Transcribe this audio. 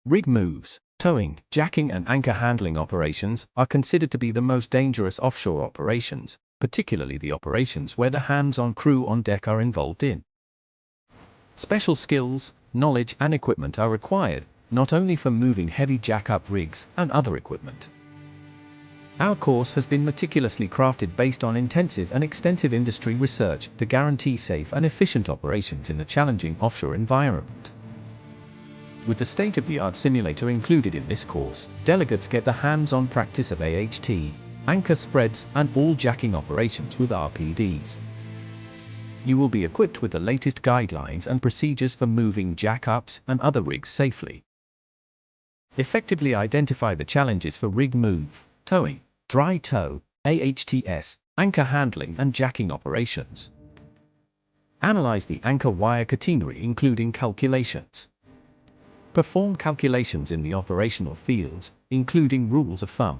Rig moves, towing, jacking and anchor handling operations are considered to be the most dangerous offshore operations, particularly the operations where the hands-on crew on deck are involved in. Special skills, knowledge and equipment are required, not only for moving heavy jack-up rigs and other equipment. Our course has been meticulously crafted based on intensive and extensive industry research to guarantee safe and efficient operations in a challenging offshore environment. With the state-of-the-art simulator included in this course, delegates get the hands-on practice of AHT, anchor spreads, and all jacking operations with RPDs. You will be equipped with the latest guidelines and procedures for moving jack-ups and other rigs safely. Effectively identify the challenges for rig move, towing, dry tow, AHTS, anchor handling and jacking operations. Analyze the anchor wire catenary including calculations. Perform calculations in the operational fields, including rules of thumb.